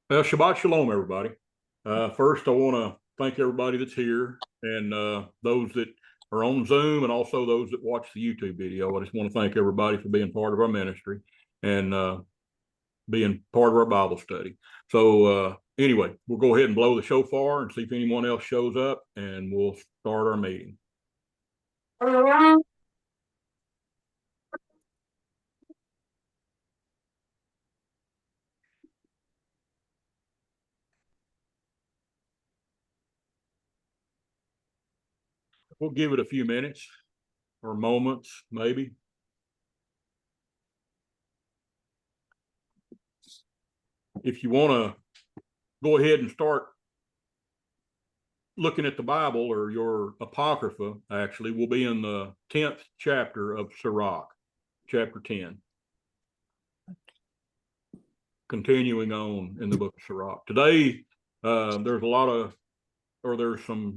Shabbat Shalom, everybody. First, I want to thank everybody that's here and those that are on Zoom and also those that watch the YouTube video. I just want to thank everybody for being part of our ministry and being part of our Bible study. So, anyway, we'll go ahead and blow the shofar and see if anyone else shows up, and we'll start our meeting. We'll give it a few minutes or moments, maybe. If you want to go ahead and start looking at the Bible, or your Apocrypha, actually, will be in the 10th chapter of Sirach, chapter 10. Continuing on in the book of Sirach. Today, there's some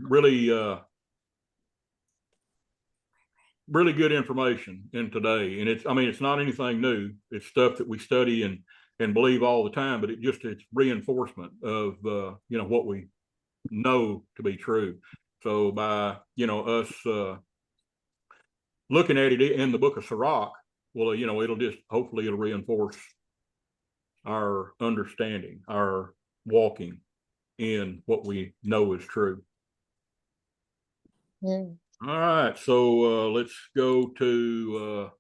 really good information in today. And it's not anything new. It's stuff that we study and believe all the time, but it's reinforcement of, what we know to be true. So by, us looking at it in the book of Sirach, well, hopefully it'll reinforce our understanding, our walking in what we know is true. All right, so let's go to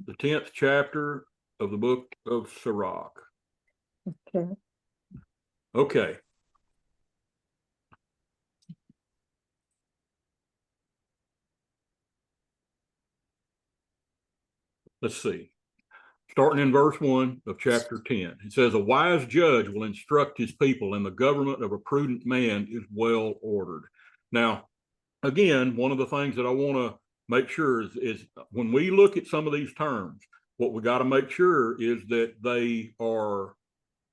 the 10th chapter of the book of Sirach. Okay. Let's see. Starting in verse 1 of chapter 10, it says, "A wise judge will instruct his people, and the government of a prudent man is well ordered." Now, again, one of the things that I want to make sure is when we look at some of these terms, what we got to make sure is that they are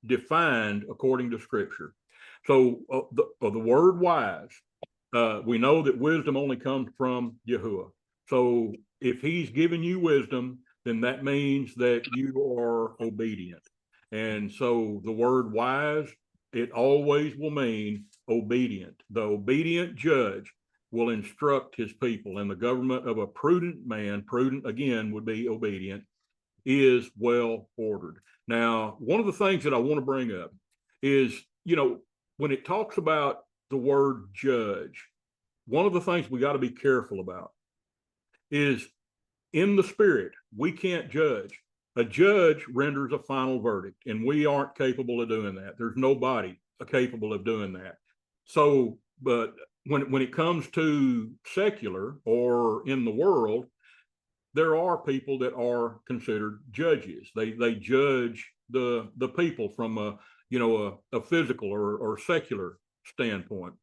defined according to Scripture. So the word wise, we know that wisdom only comes from Yahuwah. So if he's giving you wisdom, then that means that you are obedient. And so the word wise, it always will mean obedient. The obedient judge will instruct his people, and the government of a prudent man, prudent again would be obedient, is well ordered. Now, one of the things that I want to bring up is, when it talks about the word judge, one of the things we got to be careful about is, in the spirit, we can't judge. A judge renders a final verdict, and we aren't capable of doing that. There's nobody capable of doing that. So, but when it comes to secular or in the world, there are people that are considered judges. They judge the people from a physical or secular standpoint.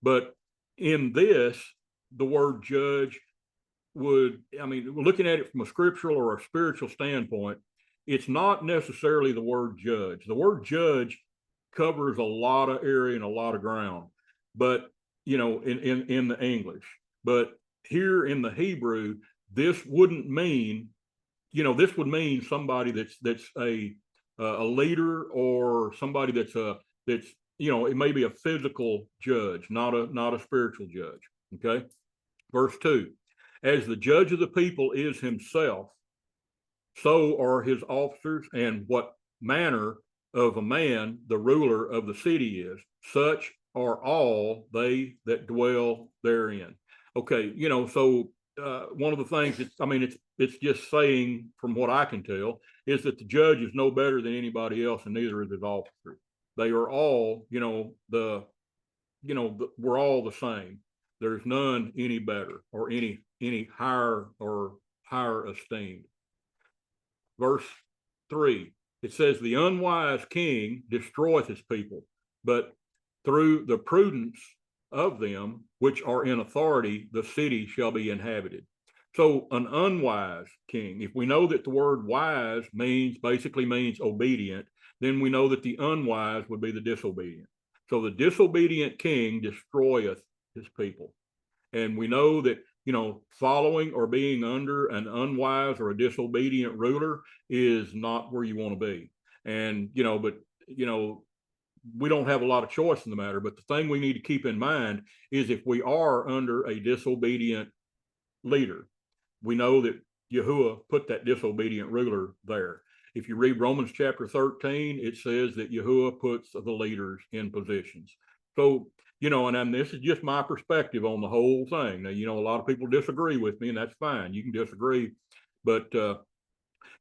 But in this, the word judge looking at it from a scriptural or a spiritual standpoint, it's not necessarily the word judge. The word judge covers a lot of area and a lot of ground, but in the English. But here in the Hebrew, this wouldn't mean, this would mean somebody that's a leader, or somebody that's it may be a physical judge, not a spiritual judge. Okay. Verse 2, "As the judge of the people is himself, so are his officers, and what manner of a man the ruler of the city is, such are all they that dwell therein." Okay, so one of the things it's just saying, from what I can tell, is that the judge is no better than anybody else, and neither is his officer. They are all, we're all the same. There's none any better or any higher or higher esteemed. Verse 3, it says, "The unwise king destroyeth his people, but through the prudence of them which are in authority, the city shall be inhabited." So an unwise king, if we know that the word wise basically means obedient, then we know that the unwise would be the disobedient. So the disobedient king destroyeth his people. And we know that following or being under an unwise or a disobedient ruler is not where you want to be. And, but, we don't have a lot of choice in the matter. But the thing we need to keep in mind is if we are under a disobedient leader, we know that Yahuwah put that disobedient ruler there. If you read Romans chapter 13, it says that Yahuwah puts the leaders in positions. So, and this is just my perspective on the whole thing. Now, a lot of people disagree with me, and that's fine. You can disagree. But, a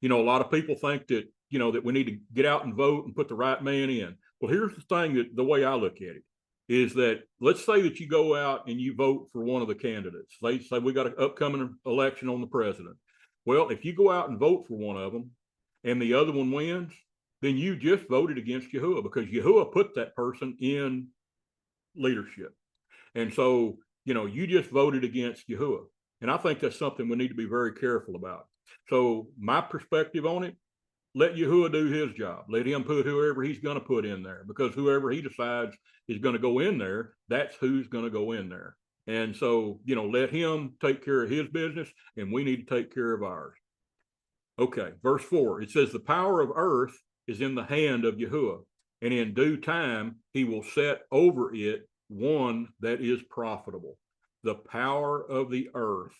lot of people think that, that we need to get out and vote and put the right man in. Well, here's the thing, that the way I look at it is that, let's say that you go out and you vote for one of the candidates. They say we got an upcoming election on the president. Well, if you go out and vote for one of them and the other one wins, then you just voted against Yahuwah, because Yahuwah put that person in leadership. And so, you just voted against Yahuwah. And I think that's something we need to be very careful about. So my perspective on it, let Yahuwah do his job. Let him put whoever he's going to put in there, because whoever he decides is going to go in there, that's who's going to go in there. And so, let him take care of his business, and we need to take care of ours. Okay, verse 4, it says, the power of earth is in the hand of Yahuwah, and in due time he will set over it one that is profitable. The power of the earth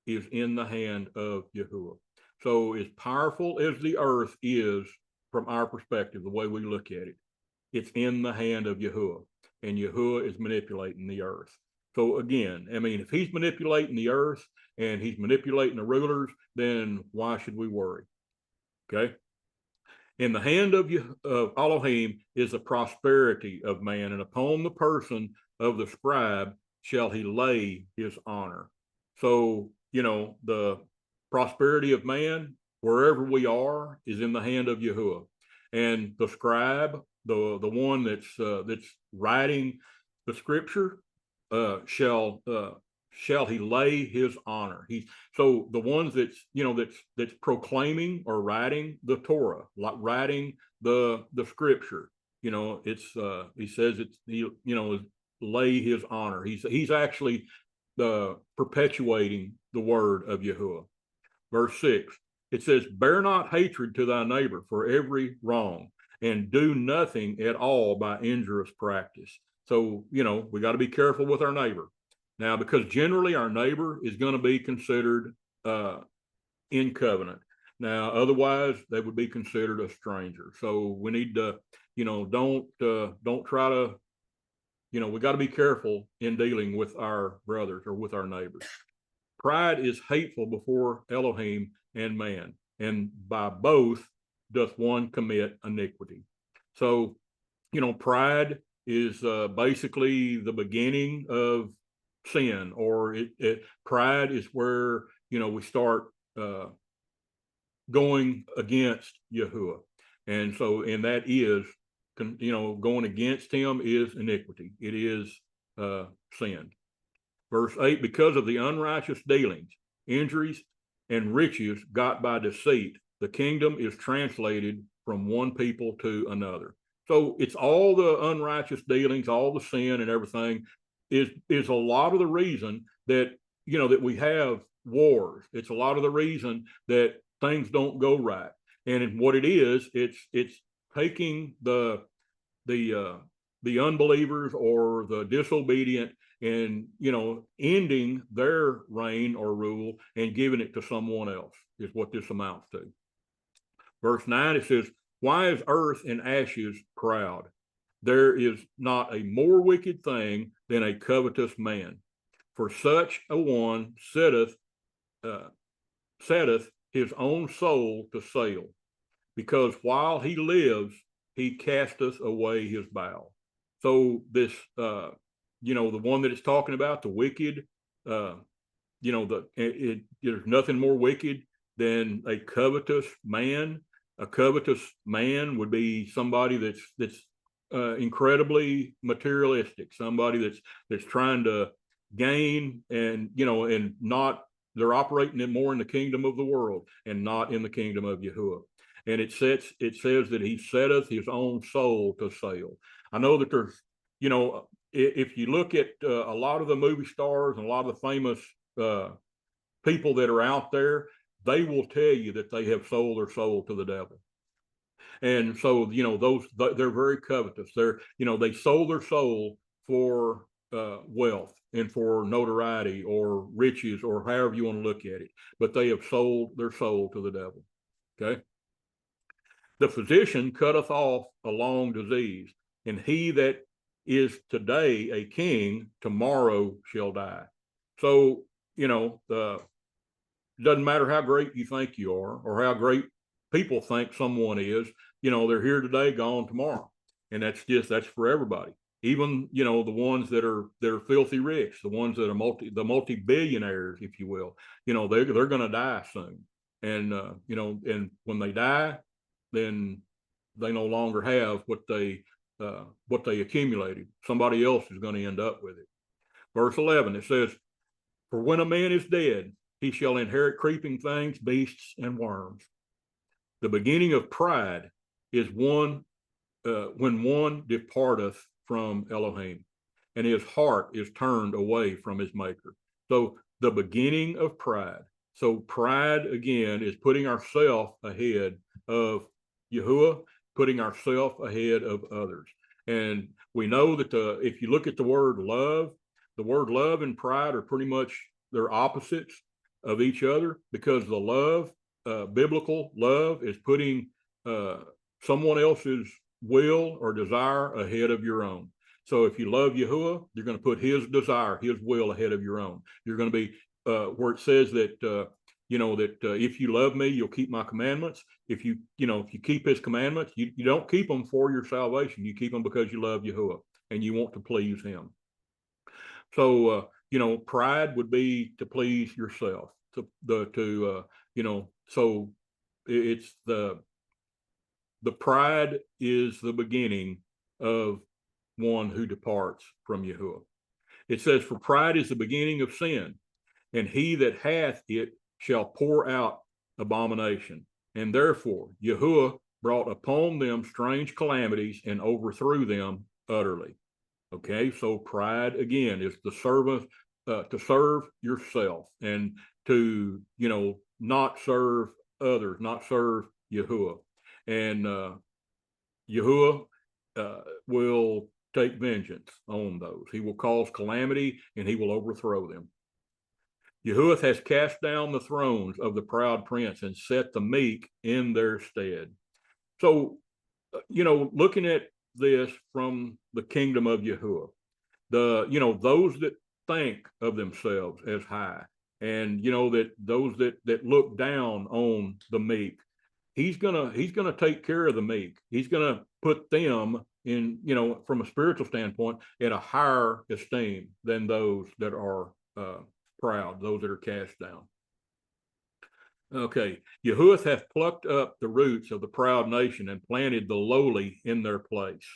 is in the hand of Yahuwah. So as powerful as the earth is, from our perspective, the way we look at it, it's in the hand of Yahuwah, and Yahuwah is manipulating the earth. So again, if he's manipulating the earth and he's manipulating the rulers, then why should we worry? Okay. In the hand of Elohim is the prosperity of man, and upon the person of the scribe shall he lay his honor. So, the prosperity of man, wherever we are, is in the hand of Yahuwah. And the scribe, the one that's writing the scripture, shall he lay his honor. So the ones that's proclaiming or writing the Torah, like writing the scripture, he says lay his honor. He's actually perpetuating the word of Yahuwah. Verse 6, it says, bear not hatred to thy neighbor for every wrong, and do nothing at all by injurious practice. So, we got to be careful with our neighbor. Now, because generally our neighbor is going to be considered in covenant. Now, otherwise they would be considered a stranger. So we need to, don't try to, we got to be careful in dealing with our brothers or with our neighbors. Pride is hateful before Elohim and man, and by both doth one commit iniquity. So, pride is basically the beginning of sin, or pride is where, we start going against Yahuwah. And so, and that is, going against him is iniquity. It is sin. Verse 8, because of the unrighteous dealings, injuries, and riches got by deceit, the kingdom is translated from one people to another. So it's all the unrighteous dealings, all the sin and everything is a lot of the reason that, that we have wars. It's a lot of the reason that things don't go right. And what it is, it's taking the unbelievers or the disobedient and, ending their reign or rule and giving it to someone else is what this amounts to. Verse 9, it says, why is earth in ashes proud? There is not a more wicked thing than a covetous man. For such a one setteth his own soul to sale, because while he lives, he casteth away his bow. So this, the one that it's talking about, the wicked, there's nothing more wicked than a covetous man. A covetous man would be somebody that's incredibly materialistic, somebody that's trying to gain and, and not, they're operating more in the kingdom of the world and not in the kingdom of Yahuwah. And it says that he setteth his own soul to sale. I know that there's, if you look at a lot of the movie stars and a lot of the famous people that are out there, they will tell you that they have sold their soul to the devil. And so, they're very covetous. They sold their soul for wealth and for notoriety or riches or however you want to look at it, but they have sold their soul to the devil. Okay. The physician cutteth off a long disease, and he that is today a king, tomorrow shall die. So, it doesn't matter how great you think you are or how great people think someone is, they're here today, gone tomorrow. And that's for everybody. Even, the ones that are filthy rich, the ones that are the multi-billionaires, if you will, they're going to die soon. And, and when they die, then they no longer have what they accumulated. Somebody else is going to end up with it. Verse 11, it says, for when a man is dead, he shall inherit creeping things, beasts, and worms. The beginning of pride is when one departeth from Elohim, and his heart is turned away from his maker. So the beginning of pride. So pride, again, is putting ourselves ahead of Yahuwah, putting ourselves ahead of others. And we know that if you look at the word love and pride are pretty much they're opposites of each other, because the love, biblical love, is putting someone else's will or desire ahead of your own. So if you love Yahuwah, you're going to put his desire, his will ahead of your own. You're going to be where it says that if you love me, you'll keep my commandments. If you keep his commandments, you don't keep them for your salvation. You keep them because you love Yahuwah and you want to please him. So pride would be to please yourself. So it's the pride is the beginning of one who departs from Yahuwah. It says, for pride is the beginning of sin, and he that hath it shall pour out abomination. And therefore Yahuwah brought upon them strange calamities and overthrew them utterly. Okay, so pride, again, is to serve yourself and to, not serve others, not serve Yahuwah. And Yahuwah will take vengeance on those. He will cause calamity and he will overthrow them. Yahuwah has cast down the thrones of the proud prince and set the meek in their stead. So, looking at this from the kingdom of Yahuwah, those that think of themselves as high, and that those that look down on the meek, he's gonna take care of the meek. He's gonna put them in, from a spiritual standpoint, in a higher esteem than those that are proud, those that are cast down. Okay, Yahuwah hath plucked up the roots of the proud nation and planted the lowly in their place.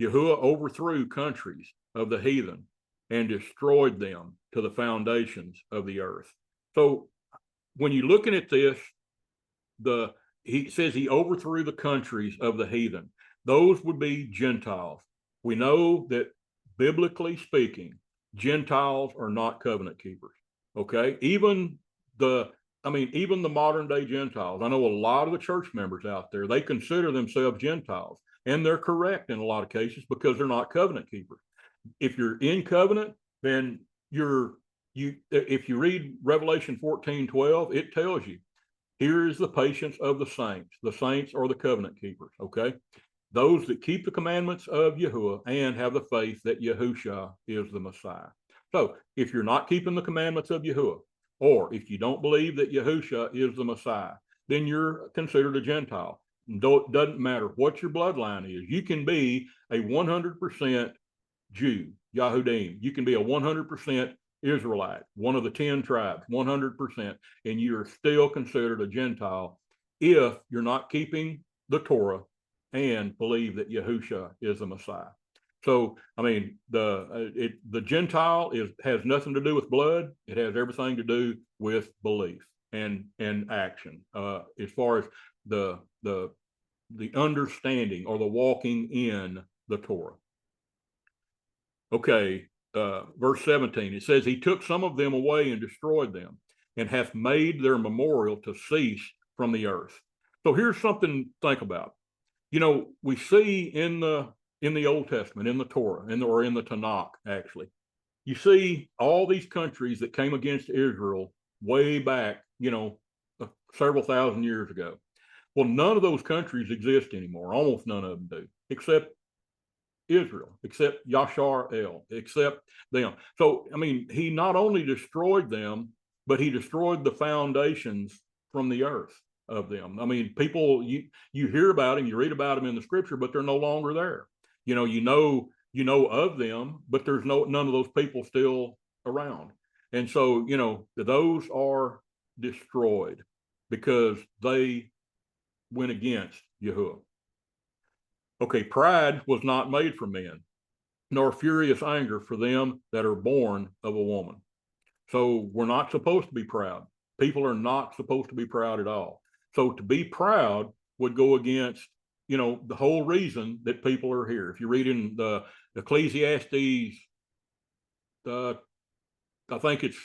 Yahuwah overthrew countries of the heathen and destroyed them to the foundations of the earth. So when you're looking at this, he says he overthrew the countries of the heathen. Those would be Gentiles. We know that biblically speaking, Gentiles are not covenant keepers. Okay, even the modern day Gentiles. I know a lot of the church members out there, they consider themselves Gentiles, and they're correct in a lot of cases because they're not covenant keepers. If you're in covenant, then if you read Revelation 14:12, it tells you, here is the patience of the saints. The saints are the covenant keepers, okay? Those that keep the commandments of Yahuwah and have the faith that Yahusha is the Messiah. So if you're not keeping the commandments of Yahuwah, or if you don't believe that Yahusha is the Messiah, then you're considered a Gentile. It doesn't matter what your bloodline is. You can be a 100% Jew, Yahudim. You can be a 100% Israelite, one of the 10 tribes, 100%, and you're still considered a Gentile if you're not keeping the Torah and believe that Yahusha is the Messiah. So, the Gentile has nothing to do with blood. It has everything to do with belief and action, as far as the understanding or the walking in the Torah. Okay, verse 17, it says, he took some of them away and destroyed them, and hath made their memorial to cease from the earth. So here's something to think about. You know, we see in the Old Testament, in the Torah, or in the Tanakh, actually, you see all these countries that came against Israel way back, you know, several thousand years ago. Well, none of those countries exist anymore. Almost none of them do, except Israel, except Yashar El, except them. So, I mean, he not only destroyed them, but he destroyed the foundations from the earth of them. I mean, people, you hear about them, you read about them in the scripture, but they're no longer there. You know of them, but there's none of those people still around. And so, those are destroyed because they went against Yahuwah. Okay, pride was not made for men, nor furious anger for them that are born of a woman. So we're not supposed to be proud. People are not supposed to be proud at all. So to be proud would go against, the whole reason that people are here. If you read in the Ecclesiastes, I think it's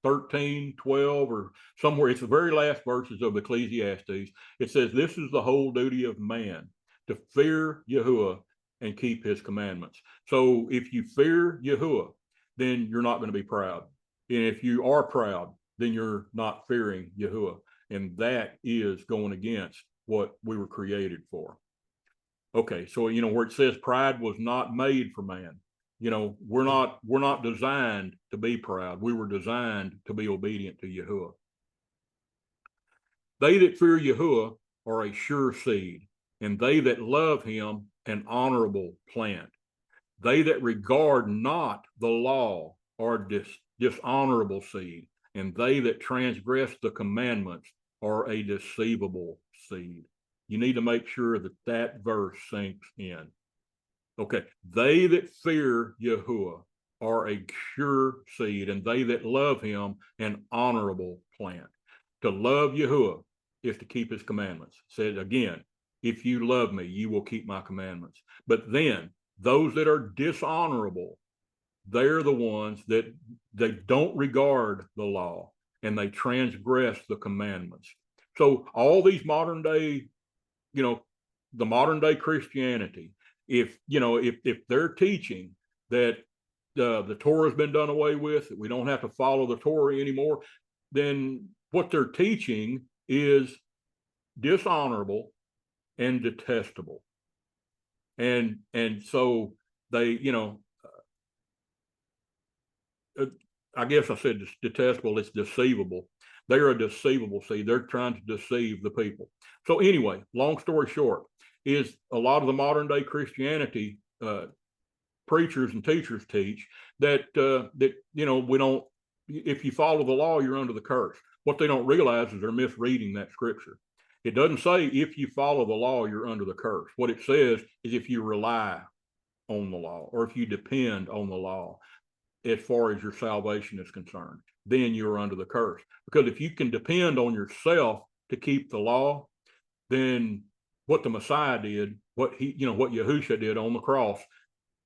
13, 12, or somewhere. It's the very last verses of Ecclesiastes. It says, this is the whole duty of man, to fear Yahuwah and keep his commandments. So if you fear Yahuwah, then you're not going to be proud. And if you are proud, then you're not fearing Yahuwah. And that is going against what we were created for. Okay, so, where it says pride was not made for man, we're not designed to be proud. We were designed to be obedient to Yahuwah. They that fear Yahuwah are a sure seed, and they that love him an honorable plant. They that regard not the law are dishonorable seed, and they that transgress the commandments are a deceivable seed. You need to make sure that verse sinks in. Okay, they that fear Yahuwah are a sure seed, and they that love him an honorable plant. To love Yahuwah is to keep his commandments. It says again, if you love me, you will keep my commandments. But then those that are dishonorable, they're the ones that they don't regard the law and they transgress the commandments. So all these modern day, the modern day Christianity, if they're teaching that the Torah has been done away with, that we don't have to follow the Torah anymore, then what they're teaching is dishonorable and detestable. And so they, I guess I said detestable, it's deceivable. They're a deceivable seed. They're trying to deceive the people. So anyway, long story short, is a lot of the modern day Christianity preachers and teachers teach that we don't, if you follow the law, you're under the curse. What they don't realize is they're misreading that scripture. It doesn't say if you follow the law, you're under the curse. What it says is if you rely on the law, or if you depend on the law as far as your salvation is concerned, then you're under the curse. Because if you can depend on yourself to keep the law, then what the Messiah did, what Yahushua did on the cross,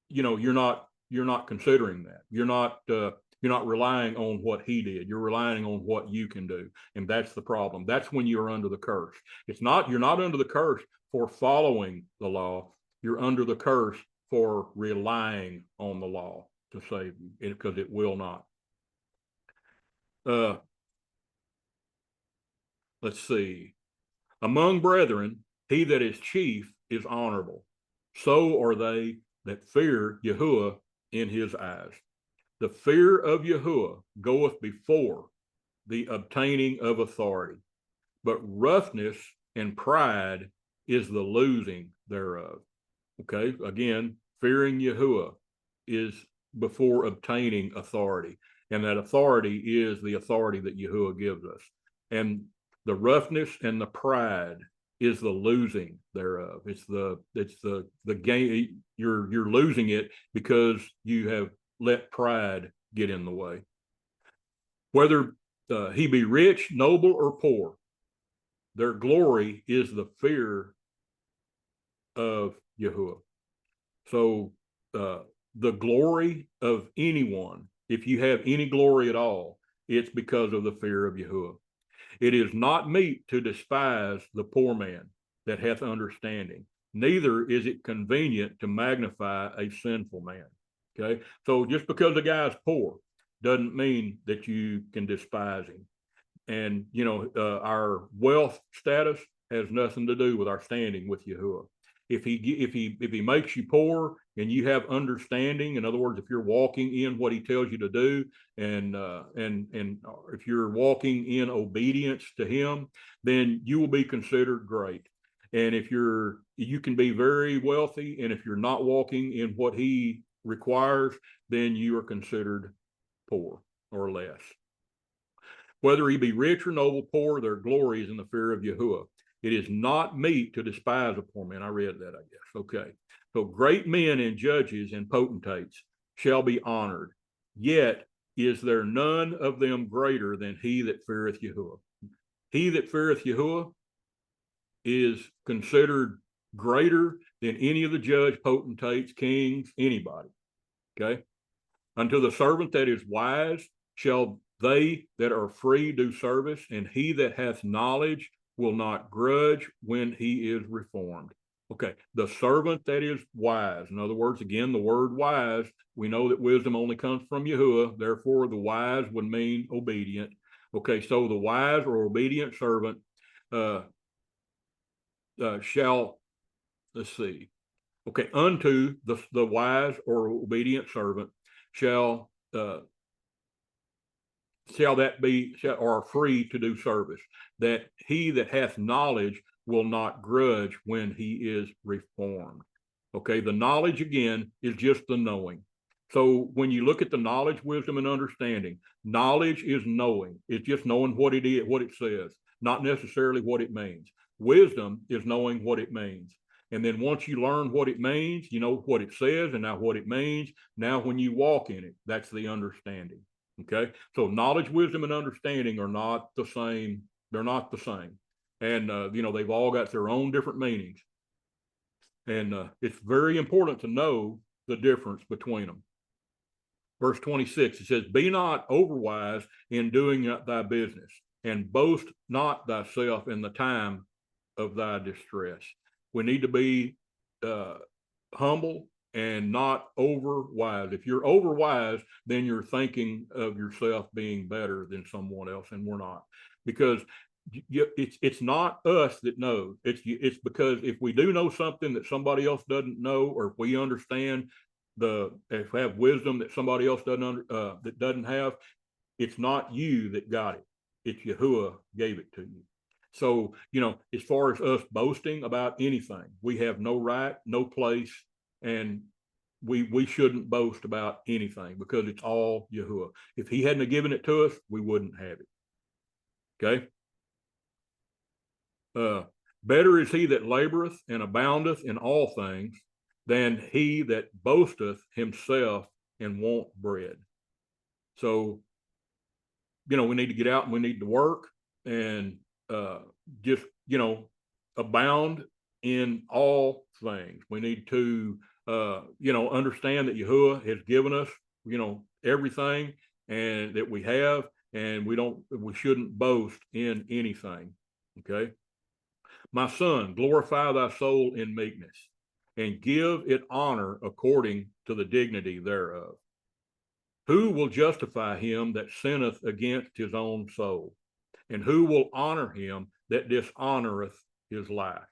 you're not considering that. You're not relying on what he did. You're relying on what you can do. And that's the problem. That's when you're under the curse. You're not under the curse for following the law. You're under the curse for relying on the law to save you, because it will not. Let's see. Among brethren, he that is chief is honorable. So are they that fear Yahuwah in his eyes. The fear of Yahuwah goeth before the obtaining of authority, but roughness and pride is the losing thereof. Okay, again, fearing Yahuwah is before obtaining authority, and that authority is the authority that Yahuwah gives us. And the roughness and the pride is the losing thereof. It's the gain. You're losing it because you have let pride get in the way. Whether he be rich, noble, or poor, their glory is the fear of Yahuwah. So the glory of anyone, if you have any glory at all, it's because of the fear of Yahuwah. It is not meet to despise the poor man that hath understanding, neither is it convenient to magnify a sinful man. Okay, so just because the guy's poor doesn't mean that you can despise him. And our wealth status has nothing to do with our standing with Yahuwah. If he makes you poor and you have understanding, in other words, if you're walking in what he tells you to do, and if you're walking in obedience to him, then you will be considered great. And if you can be very wealthy, and if you're not walking in what he requires, then you are considered poor or less. Whether he be rich or noble, poor, their glory is in the fear of Yahuwah. It is not meet to despise a poor man. I read that, I guess. Okay. So great men and judges and potentates shall be honored. Yet is there none of them greater than he that feareth Yahuwah. He that feareth Yahuwah is considered greater than any of the judge, potentates, kings, anybody. Okay. Unto the servant that is wise shall they that are free do service, and he that hath knowledge will not grudge when he is reformed. Okay, the servant that is wise. In other words, again, the word wise, we know that wisdom only comes from Yahuwah. Therefore, the wise would mean obedient. Okay, so the wise or obedient servant shall, let's see. Okay, unto the wise or obedient servant shall that be, or free to do service, that he that hath knowledge will not grudge when he is reformed. Okay, the knowledge again is just the knowing. So when you look at the knowledge, wisdom, and understanding, knowledge is knowing. It's just knowing what it is, what it says, not necessarily what it means. Wisdom is knowing what it means. And then once you learn what it means, you know what it says and now what it means. Now when you walk in it, that's the understanding. Okay, so knowledge, wisdom, and understanding are not the same. They're not the same. And, they've all got their own different meanings. And it's very important to know the difference between them. Verse 26, it says, be not overwise in doing thy business, and boast not thyself in the time of thy distress. We need to be humble and not over wise. If you're over wise, then you're thinking of yourself being better than someone else, and we're not. Because it's not us that know. It's because if we do know something that somebody else doesn't know, or if we understand if we have wisdom that somebody else doesn't have, it's not you that got it. It's Yahuwah gave it to you. So, as far as us boasting about anything, we have no right, no place, and we shouldn't boast about anything because it's all Yahuwah. If he hadn't given it to us, we wouldn't have it. Okay. Better is he that laboreth and aboundeth in all things than he that boasteth himself and want bread. So, we need to get out and we need to work and just, abound in all things. We need to, understand that Yahuwah has given us, everything and that we have, and we shouldn't boast in anything. Okay. My son, glorify thy soul in meekness, and give it honor according to the dignity thereof. Who will justify him that sinneth against his own soul? And who will honor him that dishonoreth his life?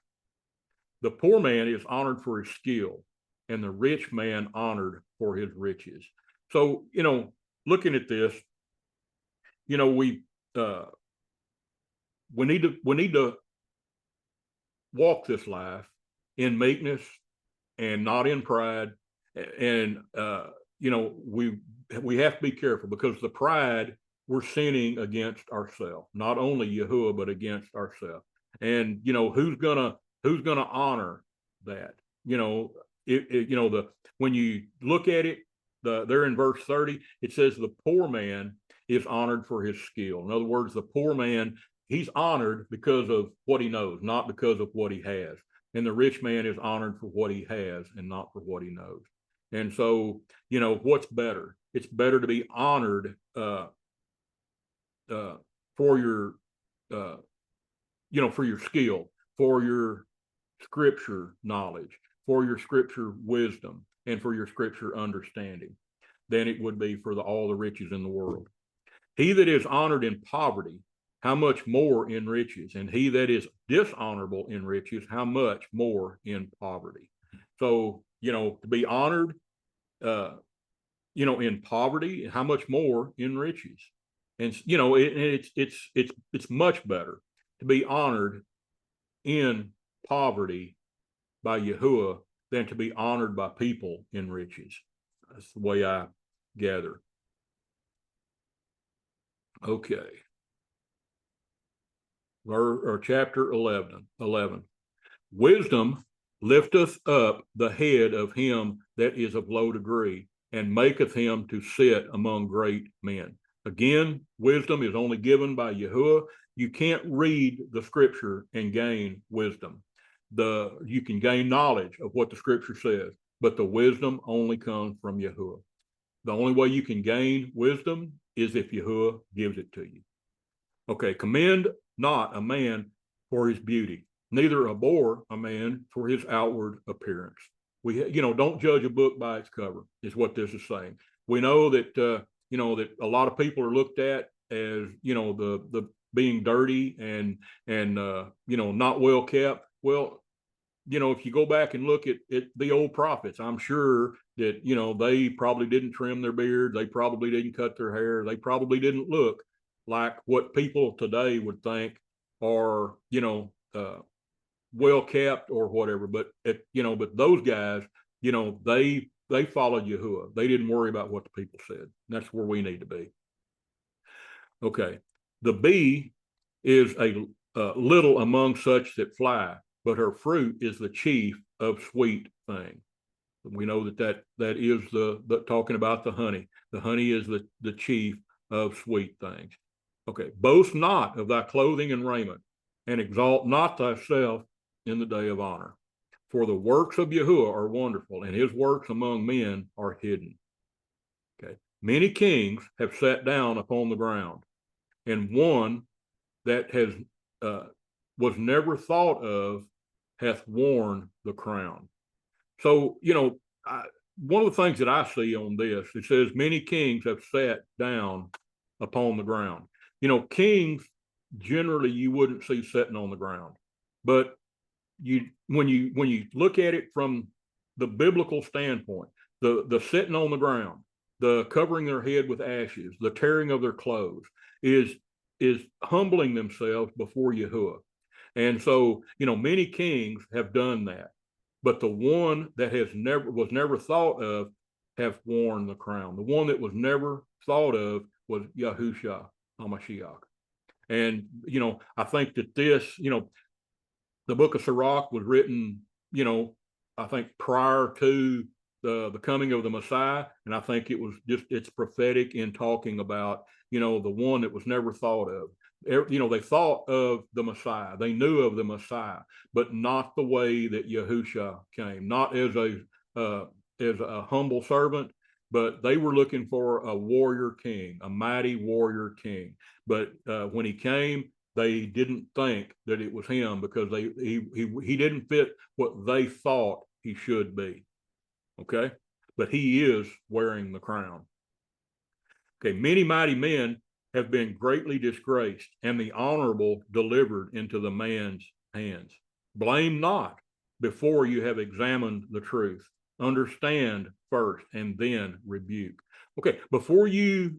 The poor man is honored for his skill, and the rich man honored for his riches. So, looking at this, we need to walk this life in meekness and not in pride. And, we have to be careful, because the pride, we're sinning against ourselves, not only Yahuwah, but against ourselves. And, who's gonna honor that? When you look at it, there in verse 30, it says the poor man is honored for his skill. In other words, the poor man, he's honored because of what he knows, not because of what he has. And the rich man is honored for what he has and not for what he knows. And so, what's better? It's better to be honored for your, for your skill, for your scripture knowledge, for your scripture wisdom, and for your scripture understanding than it would be for all the riches in the world. He that is honored in poverty, how much more in riches? And he that is dishonorable in riches, how much more in poverty? So, to be honored, in poverty, how much more in riches? And it's much better to be honored in poverty by Yahuwah than to be honored by people in riches. That's the way I gather. Okay. Or chapter 11. Wisdom lifteth up the head of him that is of low degree, and maketh him to sit among great men. Again, wisdom is only given by Yahuwah. You can't read the scripture and gain wisdom. You can gain knowledge of what the scripture says, but the wisdom only comes from Yahuwah. The only way you can gain wisdom is if Yahuwah gives it to you. Okay, commend not a man for his beauty, neither abhor a man for his outward appearance. Don't judge a book by its cover, is what this is saying. We know that, that a lot of people are looked at as, the being dirty and not well kept. Well, if you go back and look at the old prophets, I'm sure that, they probably didn't trim their beard. They probably didn't cut their hair. They probably didn't look like what people today would think are, well kept or whatever. But, but those guys, they followed Yahuwah. They didn't worry about what the people said. And that's where we need to be. Okay. The bee is a little among such that fly, but her fruit is the chief of sweet things. We know that is the talking about the honey. The honey is the chief of sweet things. Okay, boast not of thy clothing and raiment, and exalt not thyself in the day of honor. For the works of Yahuwah are wonderful, and his works among men are hidden. Okay, many kings have sat down upon the ground, and one that was never thought of hath worn the crown. So, one of the things that I see on this, it says many kings have sat down upon the ground. Kings generally you wouldn't see sitting on the ground, but when you look at it from the biblical standpoint, the sitting on the ground, the covering their head with ashes, the tearing of their clothes is humbling themselves before Yahuwah. And so, many kings have done that, but the one that was never thought of have worn the crown. The one that was never thought of was Yahushua HaMashiach. And, I think that this, the book of Sirach was written, I think prior to the coming of the Messiah. And I think it's prophetic in talking about, the one that was never thought of. They thought of the Messiah. They knew of the Messiah, but not the way that Yahushua came, not as a humble servant, but they were looking for a warrior king, a mighty warrior king. But when he came, they didn't think that it was him because he didn't fit what they thought he should be. Okay, but he is wearing the crown. Okay, many mighty men have been greatly disgraced, and the honorable delivered into the man's hands. Blame not before you have examined the truth. Understand first, and then rebuke. Okay, before you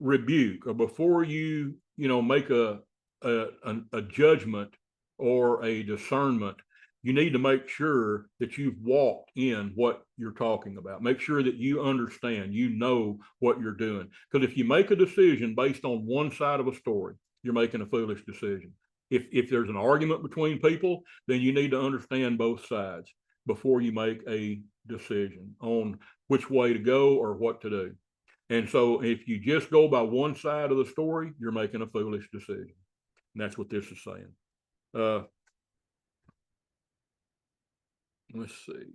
rebuke, or before you make a judgment or a discernment, you need to make sure that you've walked in what you're talking about. Make sure that you understand, what you're doing. Because if you make a decision based on one side of a story, you're making a foolish decision. If there's an argument between people, then you need to understand both sides before you make a decision on which way to go or what to do. And so if you just go by one side of the story, you're making a foolish decision. And that's what this is saying. Let's see.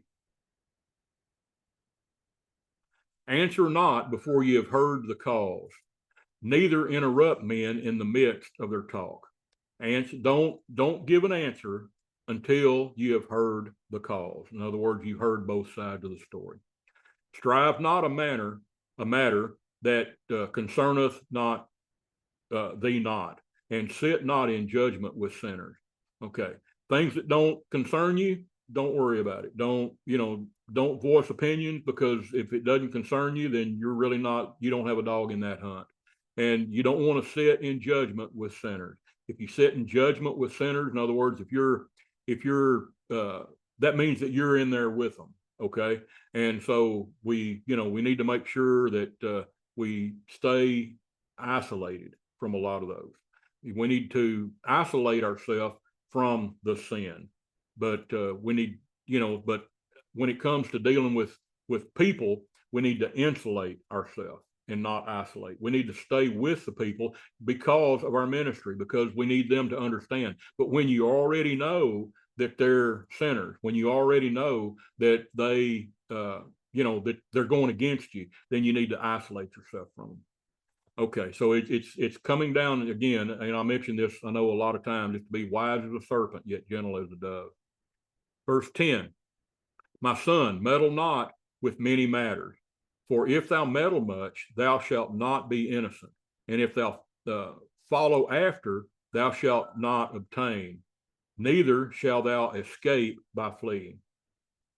Answer not before you have heard the cause, neither interrupt men in the midst of their talk. Don't give an answer until you have heard the cause. In other words, you've heard both sides of the story. Strive not a matter that concerneth not thee not, and sit not in judgment with sinners. Okay, things that don't concern you, don't worry about it. Don't voice opinions, because if it doesn't concern you, then you're really not, you don't have a dog in that hunt. And you don't want to sit in judgment with sinners. If you sit in judgment with sinners, in other words, if you're that means that you're in there with them. Okay, and so we need to make sure that we stay isolated from a lot of those. We need to isolate ourselves from the sin, but we need, but when it comes to dealing with people, we need to insulate ourselves and not isolate. We need to stay with the people because of our ministry, because we need them to understand. But when you already know that they're sinners, when you already know that they, that they're going against you, then you need to isolate yourself from them. Okay, so it's coming down again, and I mentioned this, I know a lot of times, is to be wise as a serpent, yet gentle as a dove. Verse 10, my son, meddle not with many matters, for if thou meddle much, thou shalt not be innocent. And if thou follow after, thou shalt not obtain, neither shalt thou escape by fleeing.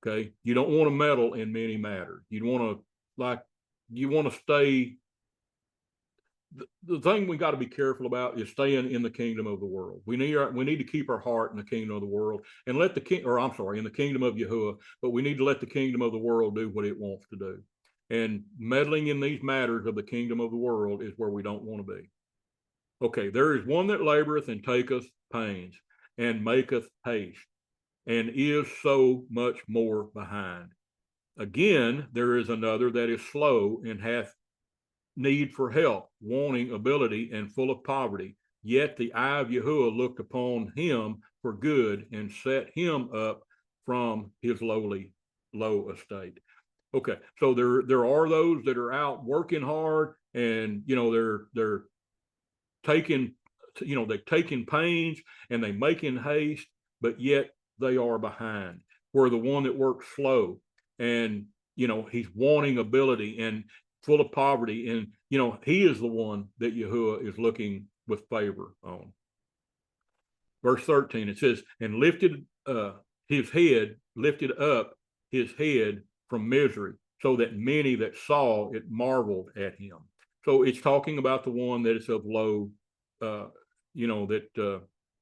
Okay, you don't want to meddle in many matters. You want to stay. The thing we got to be careful about is staying in the kingdom of the world. We need to keep our heart in the kingdom of the world, and let in the kingdom of Yahuwah, but we need to let the kingdom of the world do what it wants to do. And meddling in these matters of the kingdom of the world is where we don't want to be. Okay, there is one that laboreth and taketh pains and maketh haste, and is so much more behind. Again, there is another that is slow and hath need for help, wanting ability, and full of poverty. Yet the eye of Yahuwah looked upon him for good, and set him up from his low estate. Okay, so there are those that are out working hard, and they're taking pains, and they making haste, but yet they are behind. Where the one that works slow, and he's wanting ability and full of poverty, and he is the one that Yahuwah is looking with favor on. Verse 13, it says, and lifted up his head from misery, so that many that saw it marveled at him. So it's talking about the one that is of low, of the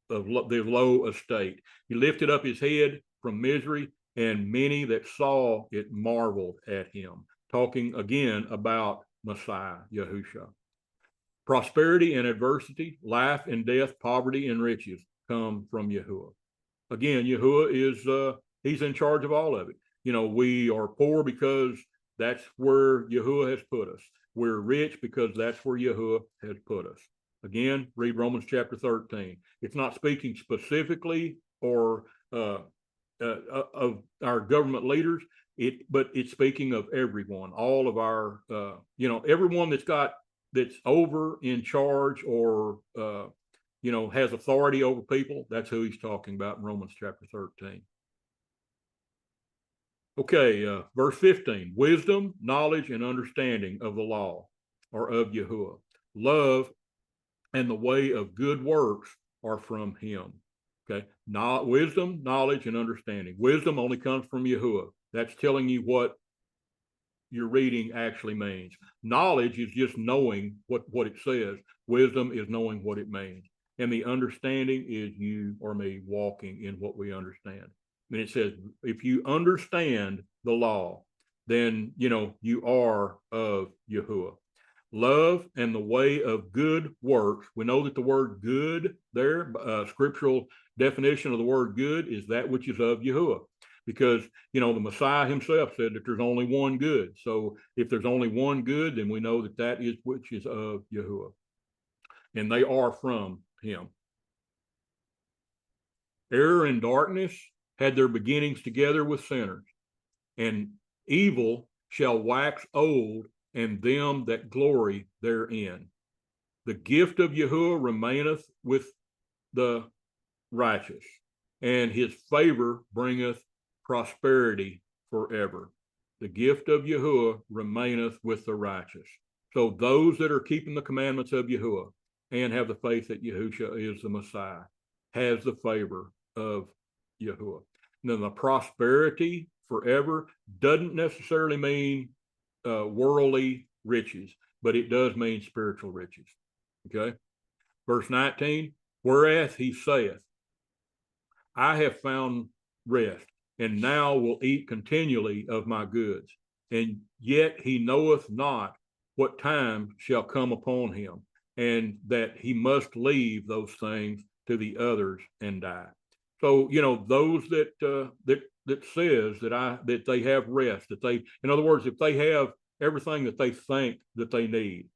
low estate. He lifted up his head from misery, and many that saw it marveled at him. Talking again about Messiah, Yahusha. Prosperity and adversity, life and death, poverty and riches come from Yahuwah. Again, Yahuwah is, he's in charge of all of it. We are poor because that's where Yahuwah has put us. We're rich because that's where Yahuwah has put us. Again, read Romans chapter 13. It's not speaking specifically or of our government leaders, but it's speaking of everyone, all of our, everyone that's over, in charge, or has authority over people. That's who he's talking about in Romans chapter 13. Okay, verse 15, wisdom, knowledge, and understanding of the law are of Yahuwah. Love and the way of good works are from him. Okay, wisdom, knowledge, and understanding. Wisdom only comes from Yahuwah. That's telling you what your reading actually means. Knowledge is just knowing what it says. Wisdom is knowing what it means. And the understanding is you or me walking in what we understand. And it says, if you understand the law, then you are of Yahuwah. Love and the way of good works. We know that the word good there, scriptural definition of the word good, is that which is of Yahuwah. Because, the Messiah himself said that there's only one good. So if there's only one good, then we know that is which is of Yahuwah. And they are from him. Error and darkness had their beginnings together with sinners, and evil shall wax old, and them that glory therein. The gift of Yahuwah remaineth with the righteous, and his favor bringeth prosperity forever. The gift of Yahuwah remaineth with the righteous. So those that are keeping the commandments of Yahuwah and have the faith that Yahusha is the Messiah has the favor of Yahuwah. And then the prosperity forever doesn't necessarily mean worldly riches, but it does mean spiritual riches. Okay. Verse 19, whereas he saith, I have found rest, and now will eat continually of my goods. And yet he knoweth not what time shall come upon him, and that he must leave those things to the others and die. So, those that says that they have rest, that they, in other words, if they have everything that they think that they need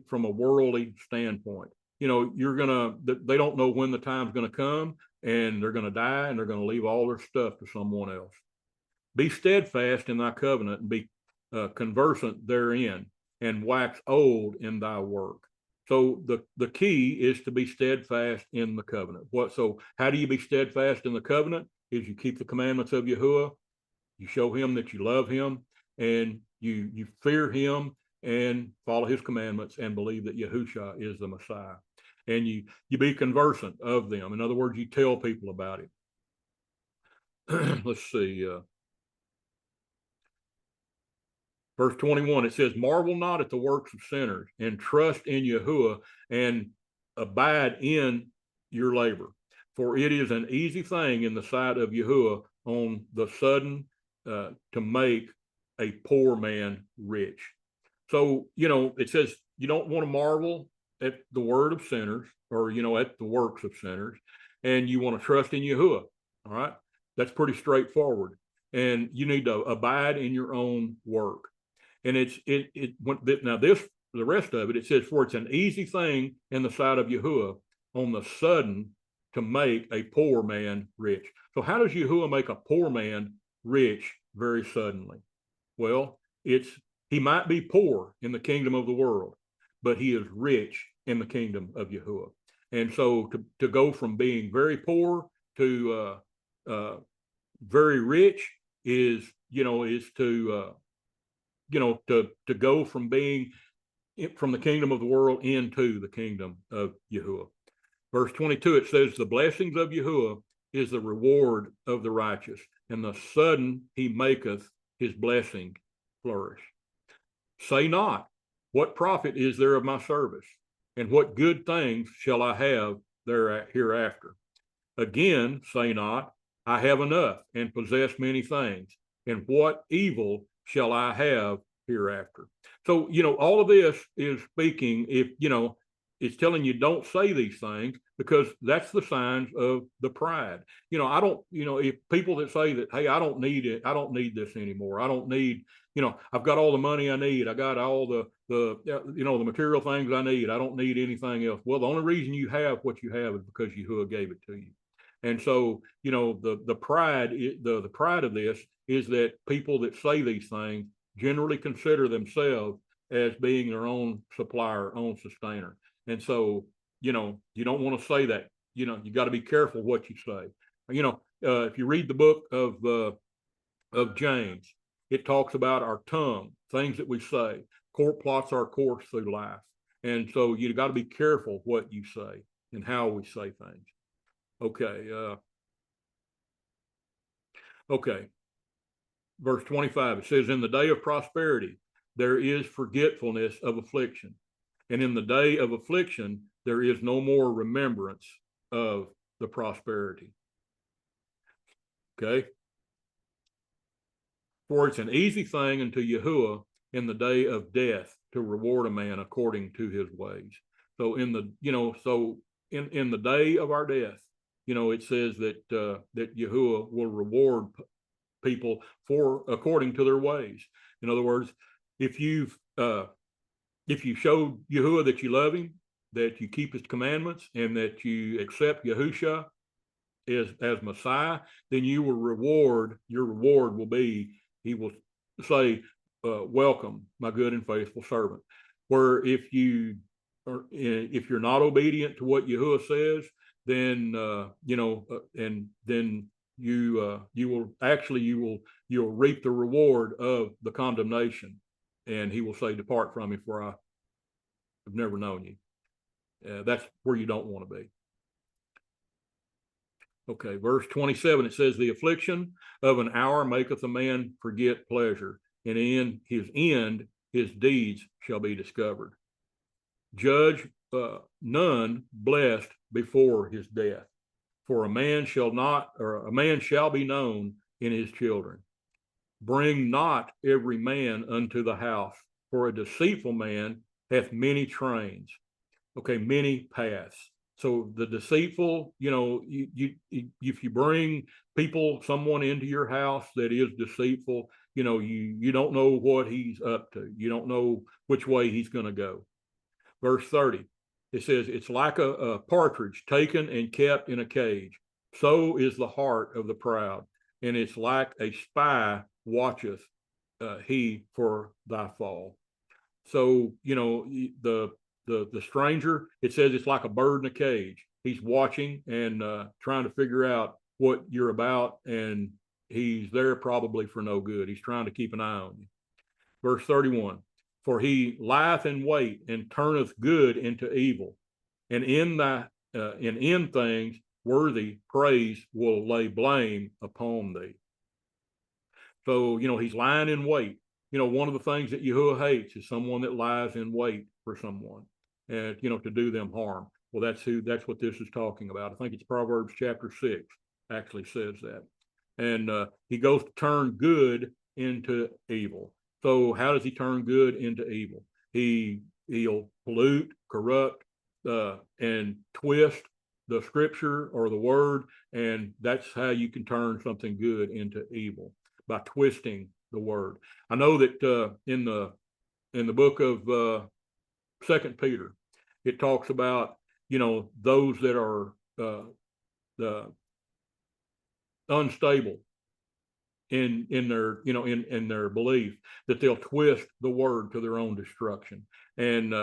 from a worldly standpoint, they don't know when the time's going to come, and they're going to die, and they're going to leave all their stuff to someone else. Be steadfast in thy covenant, and be conversant therein, and wax old in thy work. So the key is to be steadfast in the covenant. So how do you be steadfast in the covenant? Is you keep the commandments of Yahuwah, you show him that you love him, and you fear him, and follow his commandments, and believe that Yahusha is the Messiah. And you be conversant of them. In other words, you tell people about it. Let's see. Verse 21, it says, marvel not at the works of sinners, and trust in Yahuwah, and abide in your labor. For it is an easy thing in the sight of Yahuwah on the sudden to make a poor man rich. So, it says you don't want to marvel at the word of sinners, or, at the works of sinners, and you want to trust in Yahuwah. All right. That's pretty straightforward. And you need to abide in your own work. And now the rest of it says, for it's an easy thing in the sight of Yahuwah on the sudden to make a poor man rich. So how does Yahuwah make a poor man rich very suddenly? Well, he might be poor in the kingdom of the world, but he is rich in the kingdom of Yahuwah. And so to go from being very poor to very rich is to go from being from the kingdom of the world into the kingdom of Yahuwah. Verse 22, it says, the blessings of Yahuwah is the reward of the righteous, and the sudden he maketh his blessing flourish. Say not, what profit is there of my service, and what good things shall I have hereafter? Again, say not, I have enough and possess many things, and what evil shall I have hereafter? So, all of this is speaking, it's telling you don't say these things, because that's the signs of the pride. If people that say that, hey, I don't need it, I don't need this anymore, I don't need, I've got all the money I need, I got all the material things I need, I don't need anything else. Well, the only reason you have what you have is because Yahuwah gave it to you. And so, the pride of this is that people that say these things generally consider themselves as being their own supplier, own sustainer. And so, you don't want to say that. You got to be careful what you say. If you read the book of James, it talks about our tongue, things that we say. Court plots our course through life. And so you got to be careful what you say and how we say things. Okay. Verse 25, it says, in the day of prosperity, there is forgetfulness of affliction. And in the day of affliction, there is no more remembrance of the prosperity. Okay. For it's an easy thing unto Yahuwah in the day of death to reward a man according to his ways. So in the day of our death, it says that Yahuwah will reward people according to their ways. In other words, if you show Yahuwah that you love him, that you keep his commandments, and that you accept Yahusha as Messiah, then your reward will be, he will say, welcome, my good and faithful servant. Where if you're not obedient to what Yahuwah says, then and then you'll reap the reward of the condemnation, and he will say, "Depart from me, for I have never known you." That's where you don't want to be. Okay, verse 27, it says, "The affliction of an hour maketh a man forget pleasure, and in his end his deeds shall be discovered. Judge none blessed before his death, for a man shall be known in his children. Bring not every man unto the house, for a deceitful man hath many trains." Okay, many paths. So the deceitful, if you bring someone into your house that is deceitful, you don't know what he's up to. You don't know which way he's going to go. Verse 30, it says, "It's like a partridge taken and kept in a cage. So is the heart of the proud, and it's like a spy watcheth he for thy fall." So, the stranger, it says it's like a bird in a cage. He's watching and trying to figure out what you're about, and he's there probably for no good. He's trying to keep an eye on you. Verse 31, "For he lieth in wait and turneth good into evil, and in things worthy praise will lay blame upon thee." So, he's lying in wait. One of the things that Yahuwah hates is someone that lies in wait for someone and, to do them harm. Well, that's what this is talking about. I think it's Proverbs chapter 6 actually says that. And he goes to turn good into evil. So how does he turn good into evil? He'll pollute, corrupt, and twist the scripture or the word, and that's how you can turn something good into evil, by twisting the word. I know that in the book of 2 Peter, it talks about those that are unstable in their in their belief, that they'll twist the word to their own destruction. And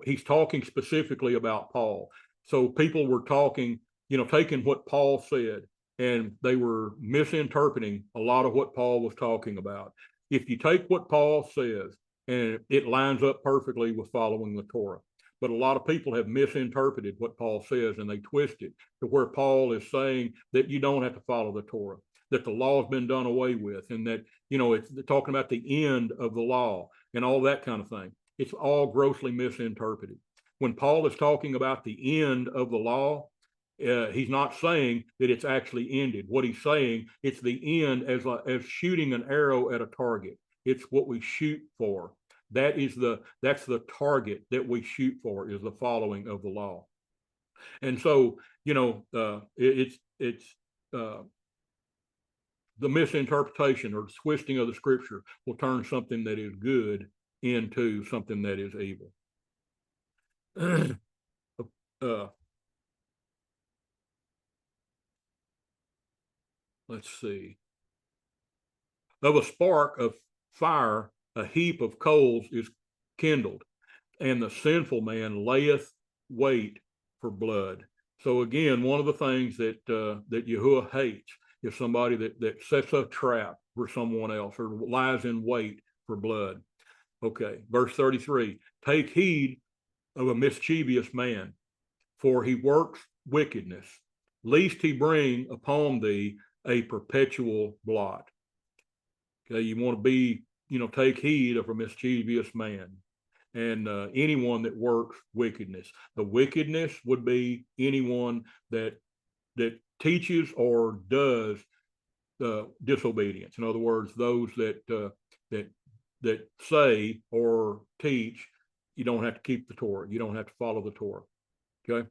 he's talking specifically about Paul. So people were talking, taking what Paul said, and they were misinterpreting a lot of what Paul was talking about. If you take what Paul says and it lines up perfectly with following the Torah, but a lot of people have misinterpreted what Paul says, and they twist it to where Paul is saying that you don't have to follow the Torah, that the law has been done away with, and that, it's talking about the end of the law and all that kind of thing. It's all grossly misinterpreted. When Paul is talking about the end of the law, he's not saying that it's actually ended. What he's saying, it's the end as shooting an arrow at a target. It's what we shoot for. That's the target that we shoot for, is the following of the law. And so, it's the misinterpretation or twisting of the scripture will turn something that is good into something that is evil. Let's see. "Of a spark of fire, a heap of coals is kindled, and the sinful man layeth wait for blood." So again, one of the things that Yahuwah hates is somebody that sets a trap for someone else or lies in wait for blood. Okay, verse 33, "Take heed of a mischievous man, for he works wickedness, lest he bring upon thee a perpetual blot." Okay, you want to be, take heed of a mischievous man and anyone that works wickedness. The wickedness would be anyone that teaches or does disobedience. In other words, those that say or teach you don't have to keep the Torah, you don't have to follow the Torah. Okay.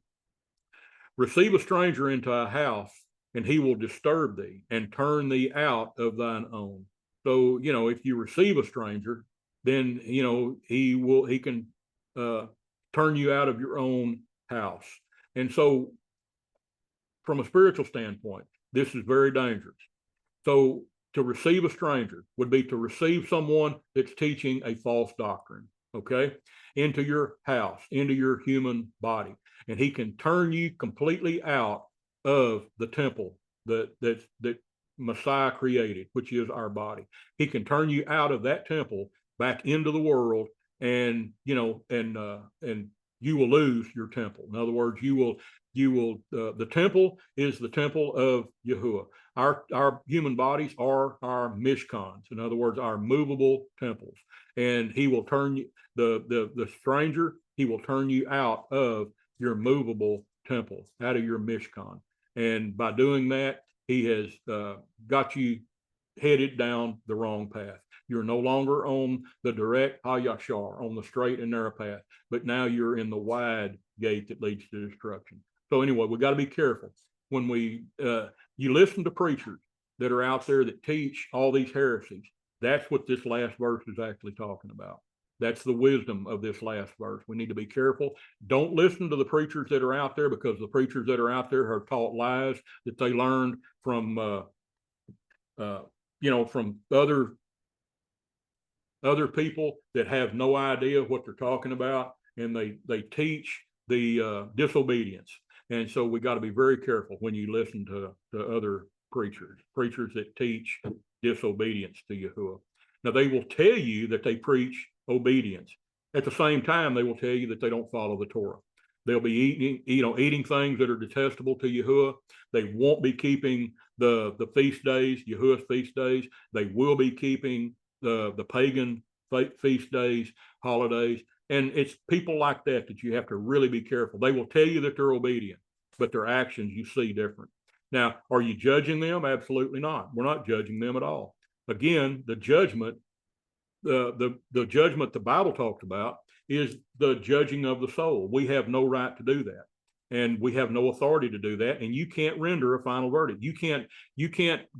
"Receive a stranger into a house, and he will disturb thee and turn thee out of thine own." So, if you receive a stranger, then, he can turn you out of your own house. And so from a spiritual standpoint, this is very dangerous. So To receive a stranger would be to receive someone that's teaching a false doctrine, okay, into your house, into your human body. And he can turn you completely out of the temple that Messiah created, which is our body. He can turn you out of that temple back into the world, and and you will lose your temple. In other words, the temple is the temple of Yahuwah. Our human bodies are our mishkans. In other words, our movable temples. And he will turn you, the stranger, he will turn you out of your movable temple, out of your mishkan. And by doing that, he has got you headed down the wrong path. You're no longer on the direct hayashar, on the straight and narrow path, but now you're in the wide gate that leads to destruction. So anyway, we got to be careful when you listen to preachers that are out there that teach all these heresies. That's what this last verse is actually talking about. That's the wisdom of this last verse. We need to be careful. Don't listen to the preachers that are out there, because the preachers that are out there are taught lies that they learned from from other people that have no idea what they're talking about, and they teach the disobedience. And so we got to be very careful when you listen to other preachers that teach disobedience to Yahuwah. Now, they will tell you that they preach obedience. At the same time, they will tell you that they don't follow the Torah. They'll be eating things that are detestable to Yahuwah. They won't be keeping the feast days, Yahuwah's feast days. They will be keeping the pagan feast days, holidays. And it's people like that you have to really be careful. They will tell you that they're obedient, but their actions you see different. Now, are you judging them? Absolutely not. We're not judging them at all. Again, the judgment, the judgment the Bible talked about is the judging of the soul. We have no right to do that, and we have no authority to do that. And you can't render a final verdict. You can't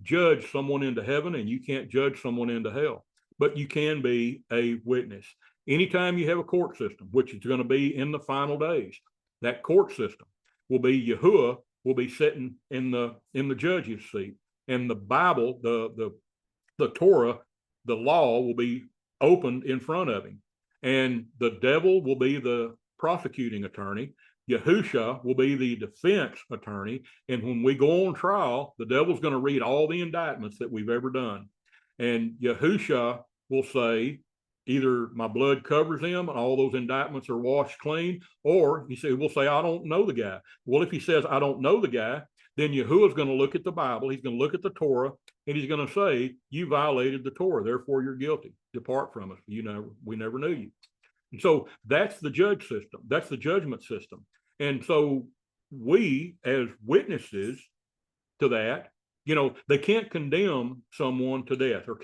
judge someone into heaven, and you can't judge someone into hell. But you can be a witness. Anytime you have a court system, which is going to be in the final days, that court system will be Yahuwah will be sitting in the judge's seat, and the Bible, the Torah, the law will be opened in front of him, and the devil will be the prosecuting attorney. Yahusha will be the defense attorney, and when we go on trial, the devil's going to read all the indictments that we've ever done, and Yahusha will say, either my blood covers him and all those indictments are washed clean, or we'll say, I don't know the guy. Well, if he says, I don't know the guy, then Yahuwah's going to look at the Bible, he's going to look at the Torah, and he's going to say, you violated the Torah, therefore you're guilty. Depart from us. We never knew you. And so that's the judge system. That's the judgment system. And so we, as witnesses to that, they can't condemn someone to death or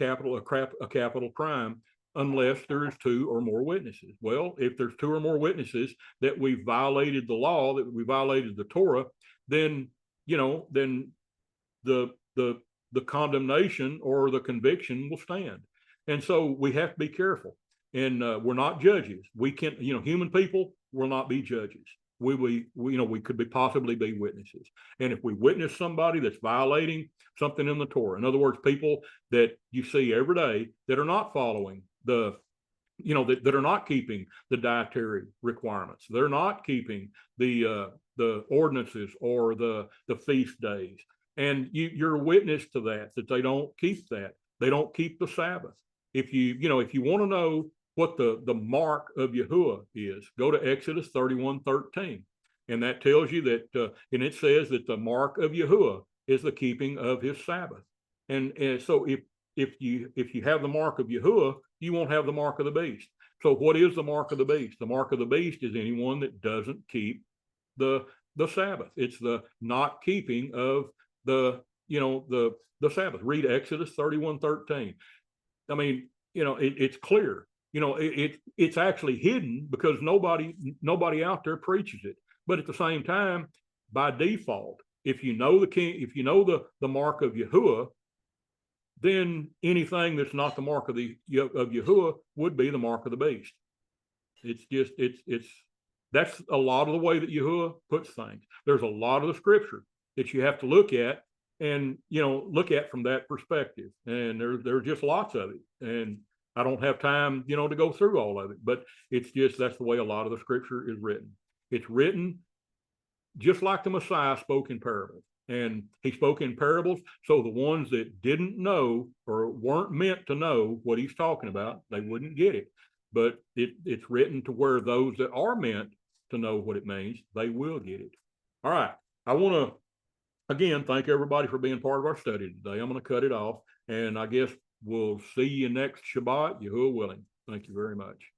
a capital crime unless there is two or more witnesses. Well, if there's two or more witnesses that we violated the law, that we violated the Torah, then the condemnation or the conviction will stand. And so we have to be careful. And we're not judges. We can't, human people will not be judges. We could possibly be witnesses. And if we witness somebody that's violating something in the Torah, in other words, people that you see every day that are not following that are not keeping the dietary requirements, they're not keeping the ordinances or the feast days, and you're a witness to that they don't keep that. They don't keep the Sabbath. If you want to know what the mark of Yahuwah is, go to Exodus 31:13, and that tells you that, and it says that the mark of Yahuwah is the keeping of his Sabbath. And so if you have the mark of Yahuwah, you won't have the mark of the beast. So what is the mark of the beast? The mark of the beast is anyone that doesn't keep the Sabbath. It's the not keeping of the Sabbath. Read Exodus 31:13. I mean, it's clear. It's actually hidden because nobody out there preaches it. But at the same time, by default, if you know the mark of Yahuwah, then anything that's not the mark of Yahuwah would be the mark of the beast. That's a lot of the way that Yahuwah puts things. There's a lot of the scripture that you have to look at and look at from that perspective. And there's just lots of it, and I don't have time to go through all of it, but it's just that's the way a lot of the scripture is written. It's written just like the Messiah spoke in parables, and he spoke in parables, so the ones that didn't know or weren't meant to know what he's talking about, they wouldn't get it. But it's written to where those that are meant to know what it means, they will get it. All right, I want to again thank everybody for being part of our study today. I'm going to cut it off, and I guess we'll see you next Shabbat, Yahuwah willing. Thank you very much.